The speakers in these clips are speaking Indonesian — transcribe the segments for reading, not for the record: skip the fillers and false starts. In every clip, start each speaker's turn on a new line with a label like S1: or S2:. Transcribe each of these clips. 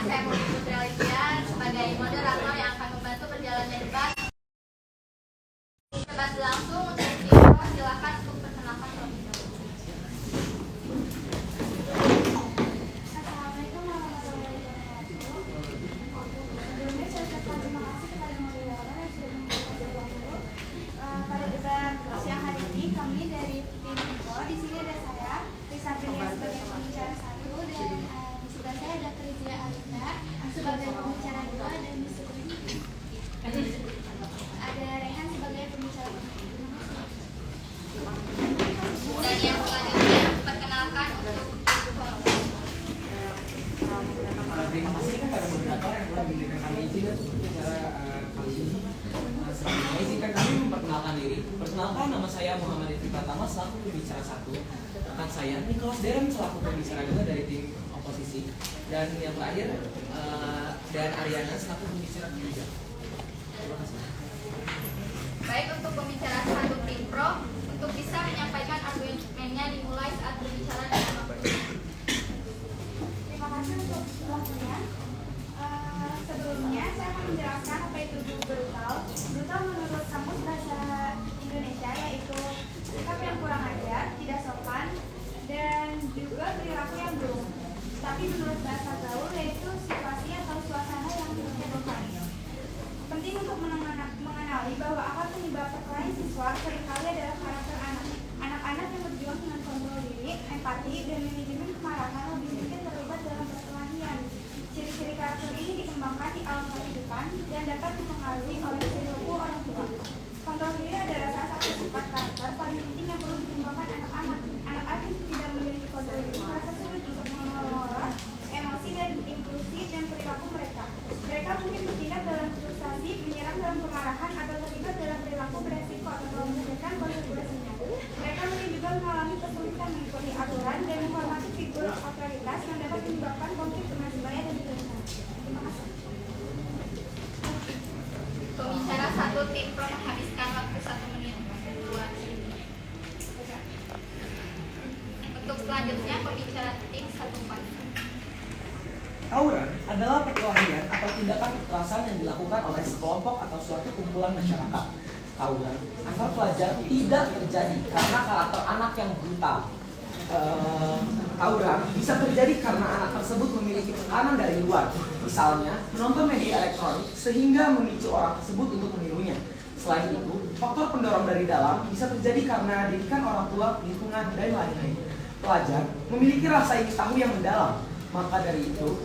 S1: saya Putri Putri Alicia sebagai moderator yang akan membantu berjalannya debat. Debat langsung untuk Tim, silakan untuk perkenalkan terlebih dahulu.
S2: Assalamualaikum warahmatullahi wabarakatuh. Sebelumnya saya ucapkan terima kasih kepada moderator yang sudah memberikan waktu. Pada debat siang hari ini kami dari tim Info, di sini ada saya Risabrilia sebagai pembicara 1 dan di sebelah saya ada Krizia Alina sebagai pembicara 2 dan di sebelah ada Rehan sebagai pembicara 3.
S1: Dan yang selanjutnya perkenalkan untuk
S3: Terima kasih kepada moderator yang telah memberikan kami izin untuk berbicara kali ini. Sebelumnya izinkan kami memperkenalkan diri. Perkenalkan, nama saya Muhammad Ifri Pratama selaku pembicara 1. Rekan saya Nicholas Deren selaku pembicara 2 dari tim oposisi. Dan yang terakhir dan Ariana selaku pembicara 3. Terima kasih.
S1: baik untuk pembicara 1 Tim Pro untuk bisa menyampaikan argumennya dimulai saat berbicara dengan waktu.
S2: Terima kasih untuk waktunya. Sebelumnya saya akan menjelaskan apa itu brutal. Brutal menurut Kamus Bahasa Indonesia yaitu sikap yang kurang ajar, tidak sopan, dan juga perilaku yang buruk. Tapi menurut bahasa gaul yaitu situasi atau suasana yang menyebalkan. Penting untuk mengenali bahwa akar penyebab perkelahian siswa seringkali adalah karakter anak. Anak-anak yang berjuang dengan kontrol diri, empati, dan manajemen kemarahan lebih sedikit terlibat dalam perkelahian. Ciri-ciri karakter ini dikembangkan di awal kehidupan dan dapat dipengaruhi oleh perilaku orang tua. Kontrol diri adalah salah satu sifat karakter paling penting yang perlu dikembangkan anak-anak. Anak-anak yang tidak memiliki kontrol diri merasa sulit untuk mengelola emosi dan impulsi dan perilaku mereka. Mereka mungkin bertindak dalam frustasi, menyerang dalam kemarahan, atau terlibat dalam perilaku beresiko atau memikirkan konsekuensinya. Mereka mungkin juga mengalami kesulitan mengikuti aturan dan menghormati figur otoritas yang dapat menyebabkan konflik dengan sebaya dan berencana. Terima kasih.
S1: Pembicara 1 Tim Pro menghabiskan waktu 1 menit buat ini. Untuk selanjutnya pembicara Tim 1 Pan.
S3: Tawuran adalah perkelahian atau tindakan kekerasan yang dilakukan oleh sekelompok atau suatu kumpulan masyarakat. Tawuran antar pelajar tidak terjadi karena karakter anak yang brutal. Tawuran bisa terjadi karena anak tersebut memiliki tekanan dari luar, misalnya menonton media elektronik sehingga memicu orang tersebut untuk menirunya. Selain itu, faktor pendorong dari dalam bisa terjadi karena didikan orang tua, lingkungan, dan lain-lain. Pelajar memiliki rasa ingin tahu yang mendalam, maka dari itu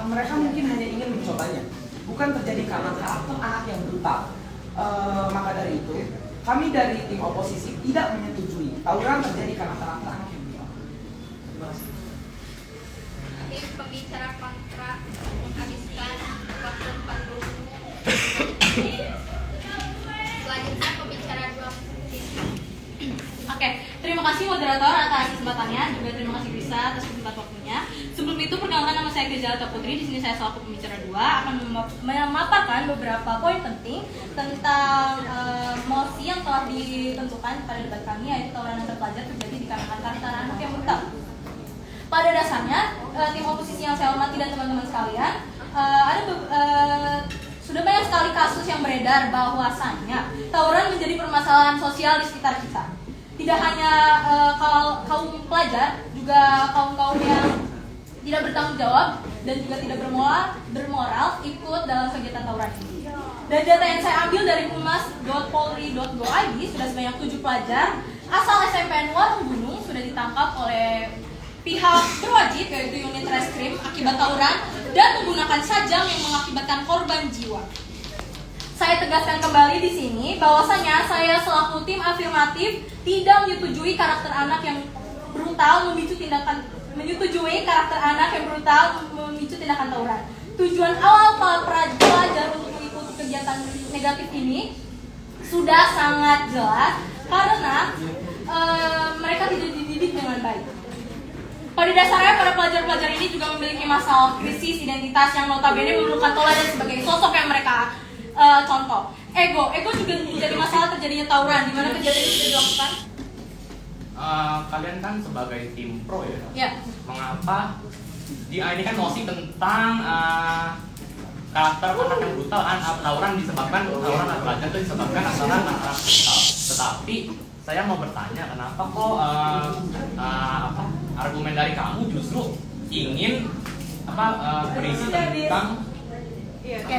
S3: mereka mungkin hanya ingin mencobanya, bukan terjadi karena karakter anak yang brutal. Maka dari itu, kami dari tim oposisi tidak menyetujui tawuran terjadi karena karakter anak yang brutal. Terima kasih.
S1: Tim pembicara kontra menghabiskan waktu 40 menit. Selanjutnya pembicara 2 Tim.
S4: Oke, terima kasih moderator atas kesempatannya, juga terima kasih Krisa atas kesempatan waktunya. Sebelum itu perkenalkan, nama saya Krizia Alta Putri. Di sini saya selaku pembicara 2 akan memaparkan beberapa poin penting tentang mosi yang telah ditentukan pada debat kami, yaitu tawuran antar pelajar terjadi dikarenakan karakter anak yang brutal. Pada dasarnya, tim oposisi yang saya hormati dan teman-teman sekalian, sudah banyak sekali kasus yang beredar bahwasannya tawuran menjadi permasalahan sosial di sekitar kita. Tidak hanya kaum pelajar, juga kaum-kaum yang tidak bertanggung jawab dan juga tidak bermoral ikut dalam kegiatan tawuran ini. Dan data yang saya ambil dari humas.polri.go.id, sudah sebanyak 7 pelajar asal SMPN Warung Gunung sudah ditangkap oleh pihak berwajib, yaitu unit reskrim, akibat tawuran dan menggunakan sajam yang mengakibatkan korban jiwa. Saya tegaskan kembali di sini bahwasanya saya selaku tim afirmatif tidak menyetujui karakter anak yang brutal menyetujui karakter anak yang brutal memicu tindakan tawuran. Tujuan awal para pelajar untuk mengikuti kegiatan negatif ini sudah sangat jelas karena mereka tidak dididik dengan baik. Pada dasarnya para pelajar-pelajar ini juga memiliki masalah krisis identitas yang notabene memerlukan teladan sebagai sosok yang mereka contoh. Ego juga menjadi masalah terjadinya tawuran. Di mana kejadian itu dilakukan?
S5: Kalian kan sebagai tim pro ya.
S4: Ya.
S5: Mengapa Ini kan mosi tentang karakter anak yang brutal kan, tawuran disebabkan tawuran anak pelajar itu disebabkan antara anak brutal. Tetapi saya mau bertanya, kenapa kok argumen dari kamu justru ingin berisi tentang
S4: Oke.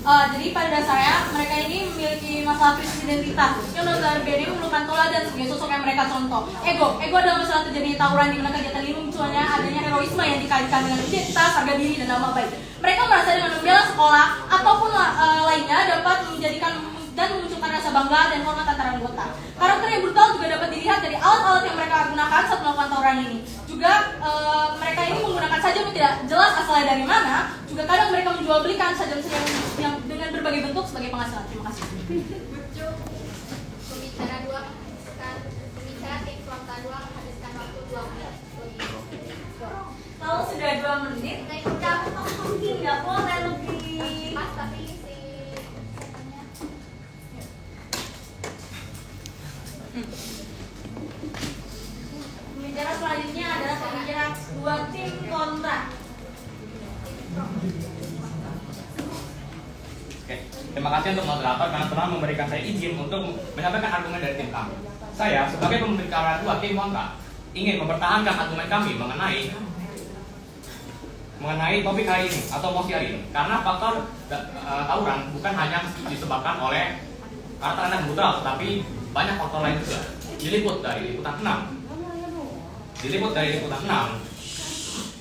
S4: Jadi pada dasarnya mereka ini memiliki masalah krisis identitas yang notabene memerlukan teladan sebagai sosok yang mereka contoh. Ego adalah masalah terjadi tawuran di mana kegiatan ini munculnya adanya heroisme yang dikaitkan dengan identitas, harga diri, dan nama baik. Mereka merasa dengan membela sekolah ataupun lainnya dapat menjadikan dan memunculkan rasa bangga dan hormat antara anggota. Karakter yang brutal juga dapat dilihat dari alat-alat yang mereka gunakan saat melakukan tawuran ini. Juga mereka ini menggunakan sajam yang tidak jelas asalnya dari mana. Juga kadang mereka menjual belikan sajam-sajam yang dengan berbagai bentuk sebagai penghasilan. Terima kasih.
S1: Pembicara 2 menghabiskan pembicara tim Flota 2 menghabiskan waktu 2 menit.
S4: Kalau sudah 2 menit, kita mungkin nggak boleh lebih.
S1: Pas tapi si
S4: Pembicara selanjutnya adalah pembicara 2 tim kontra.
S5: Oke, terima kasih untuk moderator karena telah memberikan saya izin untuk menyampaikan argumen dari tim kami. Saya sebagai pembicara 2 tim kontra ingin mempertahankan argumen kami mengenai topik hari ini atau mosi hari ini, karena faktor tawuran bukan hanya disebabkan oleh karakter anak brutal, tetapi banyak faktor lain juga. Diliput dari liputan 6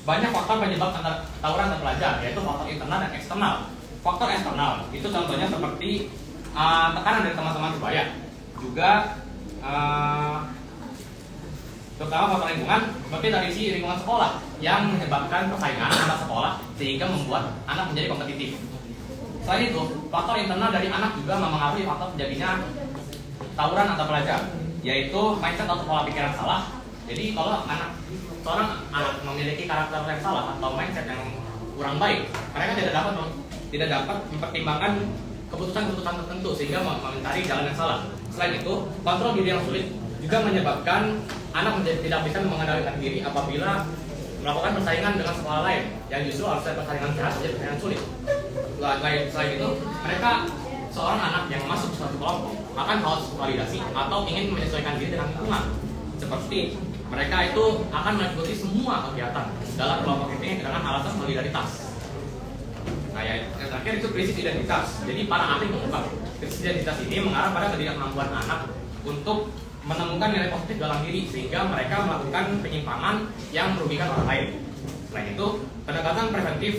S5: banyak faktor penyebab antara tawuran dan pelajar, yaitu faktor internal dan eksternal. Faktor eksternal itu contohnya seperti tekanan dari teman-teman sebaya, juga terutama faktor lingkungan seperti dari si lingkungan sekolah yang menyebabkan persaingan antar sekolah sehingga membuat anak menjadi kompetitif. Selain itu, faktor internal dari anak juga mempengaruhi faktor terjadinya tawuran antar pelajar, yaitu mindset atau pola pikiran salah. Jadi kalau seorang anak memiliki karakter yang salah atau mindset yang kurang baik, mereka tidak dapat mempertimbangkan keputusan-keputusan tertentu sehingga mencari jalan yang salah. Selain itu, kontrol diri yang sulit juga menyebabkan anak tidak bisa mengendalikan diri apabila melakukan persaingan dengan sekolah lain yang justru harusnya persaingan sehat menjadi persaingan sulit. Selain itu, mereka seorang anak yang masuk ke suatu kelompok akan haus validasi atau ingin menyesuaikan diri dengan lingkungan. Seperti mereka itu akan mengikuti semua kegiatan dalam kelompok ini dengan alasan solidaritas. Nah, yang terakhir itu krisis identitas. Jadi para ahli mengungkap krisis identitas ini mengarah pada ketidakmampuan anak untuk menemukan nilai positif dalam diri sehingga mereka melakukan penyimpangan yang merugikan orang lain. Selain itu, pendekatan preventif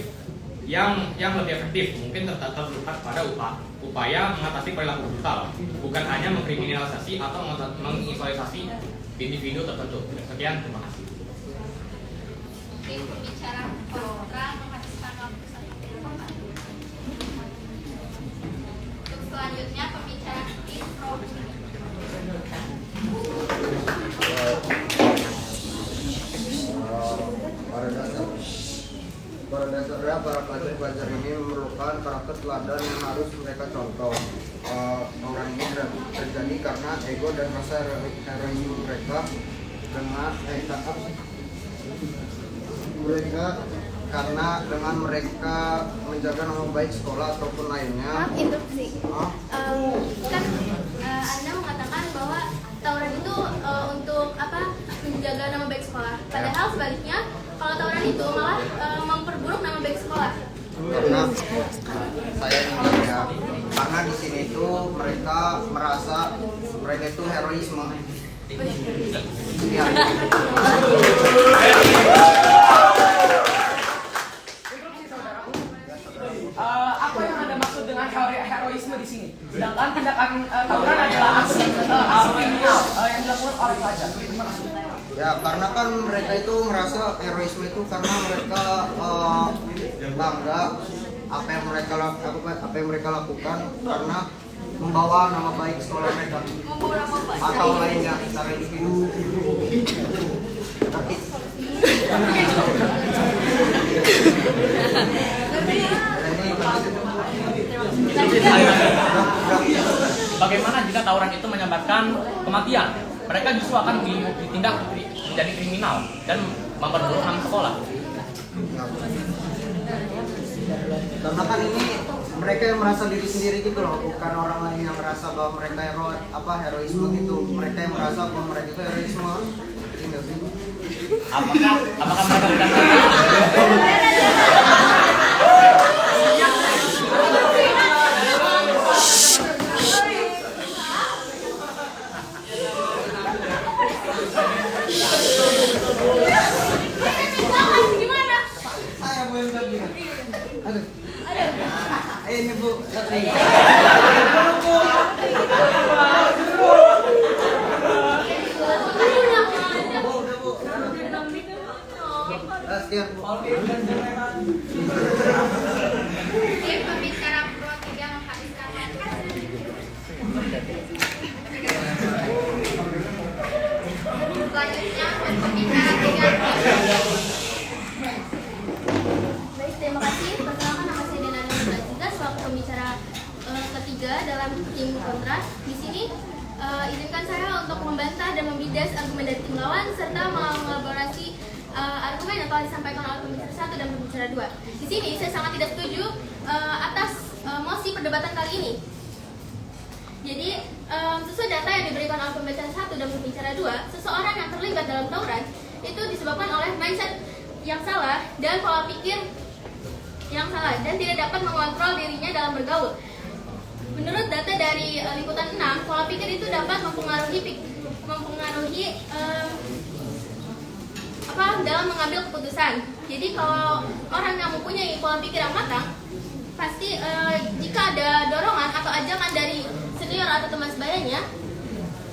S5: yang lebih efektif mungkin terletak pada upaya mengatasi perilaku brutal, bukan hanya mengkriminalisasi atau mengisolasi individu tertentu. Sekian, terima kasih.
S1: mungkin pembicara kontra menghabiskan waktu 1 menit. Untuk selanjutnya pembicara tim pro.
S6: Pada dasarnya para pelajar-pelajar ini memerlukan karakter teladan yang harus mereka contoh. Orang ini terjadi karena ego dan rasa heroisme mereka karena dengan mereka menjaga nama baik sekolah ataupun lainnya.
S1: Maaf, interupsi. Kan Anda mengatakan bahwa tawuran itu untuk menjaga nama baik sekolah. Padahal sebaliknya, kalau tawuran itu malah memperburuk nama baik sekolah.
S6: Karena saya ingin ya, karena di sini itu mereka merasa mereka itu heroisme. Ya.
S3: Apa yang Anda maksud dengan heroisme di sini? Sedangkan tindakan tawuran adalah aksi kriminal yang dilakukan oleh pelajar. Gimana maksudnya?
S6: Ya, karena kan mereka itu merasa heroisme itu karena mereka bangga apa yang mereka lakukan karena membawa nama baik sekolah mereka atau lainnya secara individu.
S5: Bagaimana jika tawuran itu menyebabkan kematian? Mereka justru akan ditindak menjadi kriminal dan memperburuk nama sekolah.
S6: Karena kan ini mereka yang merasa diri sendiri gitu loh, bukan orang lain yang merasa bahwa mereka heroisme gitu. Mereka yang merasa bahwa mereka itu heroisme. Ini sih.
S5: Apakah mereka bukan
S1: Gimana?
S6: Saya Bu yang tadi. Aduh. Ini Bu. Udah Bu. Sekian Bu.
S1: Pembicara Pro 3 menghabiskan waktu. Selanjutnya untuk pembicara 3. Baik, terima kasih. Perkenalkan, nama saya Dena Nurul selaku pembicara ketiga dalam tim kontra. Di sini izinkan saya untuk membantah dan membidas argumen dari tim lawan serta mengelaborasi argumen yang telah disampaikan oleh pembicara 1 dan pembicara 2. Di sini saya sangat tidak setuju atas mosi perdebatan kali ini. Jadi sesuai data yang diberikan oleh pembicara 1 dan pembicara 2, seseorang yang terlibat dalam tawuran itu disebabkan oleh mindset yang salah dan pola pikir yang salah dan tidak dapat mengontrol dirinya dalam bergaul. Menurut data dari liputan 6, pola pikir itu dapat mempengaruhi dalam mengambil keputusan. Jadi kalau orang yang mempunyai pola pikir yang matang, pasti jika ada dorongan atau ajakan dari senior atau teman sebayanya,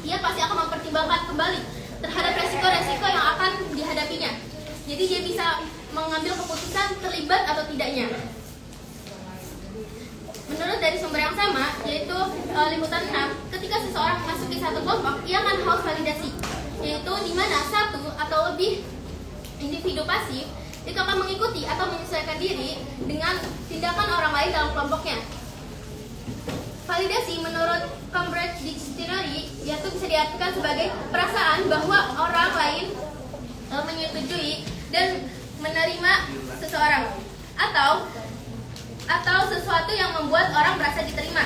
S1: dia pasti akan mempertimbangkan kembali terhadap resiko-resiko yang akan dihadapinya. Jadi dia bisa mengambil keputusan terlibat atau tidaknya. Menurut dari sumber yang sama, yaitu liputan 6, ketika seseorang memasuki satu kelompok, ia akan haus validasi, yaitu di mana satu atau lebih individu pasif itu akan mengikuti atau menyesuaikan diri dengan tindakan orang lain dalam kelompoknya. Validasi menurut Cambridge Dictionary yaitu bisa diartikan sebagai perasaan bahwa orang lain menyetujui dan menerima seseorang atau sesuatu yang membuat orang merasa diterima.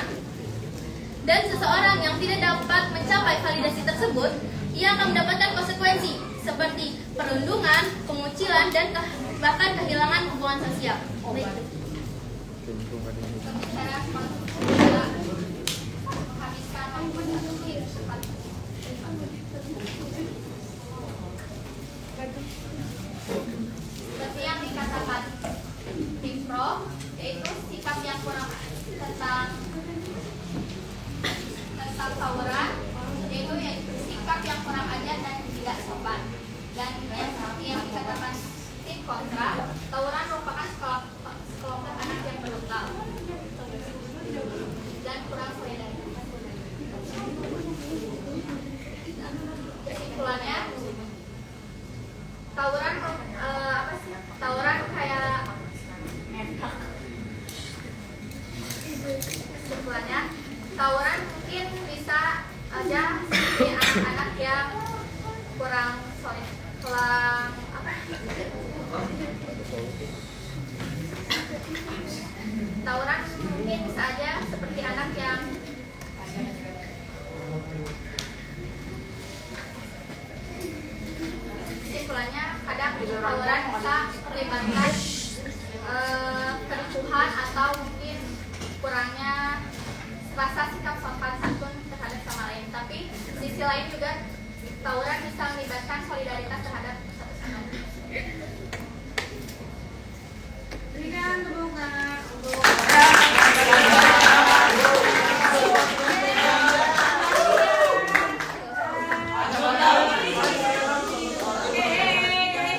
S1: Dan seseorang yang tidak dapat mencapai validasi tersebut, ia akan mendapatkan konsekuensi seperti perundungan, pengucilan, dan bahkan kehilangan hubungan sosial. Baik. Seperti yang dikatakan Tim Pro, yaitu sikap yang kurang tentang tawuran, yaitu sikap yang kurang ajar dan tidak sopan. Dan yang seperti yang dikatakan tim kontra, tawuran merupakan sekelompok anak yang berbekal dan kurang solidaritas. Kesimpulannya, tawuran kayak kesimpulannya, tawuran mungkin bisa aja di anak-anak yang kurang solid, tawuran mungkin bisa aja seperti anak yang kesimpulannya kadang tawuran bisa melibatkan kericuhan atau mungkin kurangnya rasa sikap sopan santun terhadap sama lain. Tapi sisi lain juga tawuran bisa melibatkan solidaritas terhadap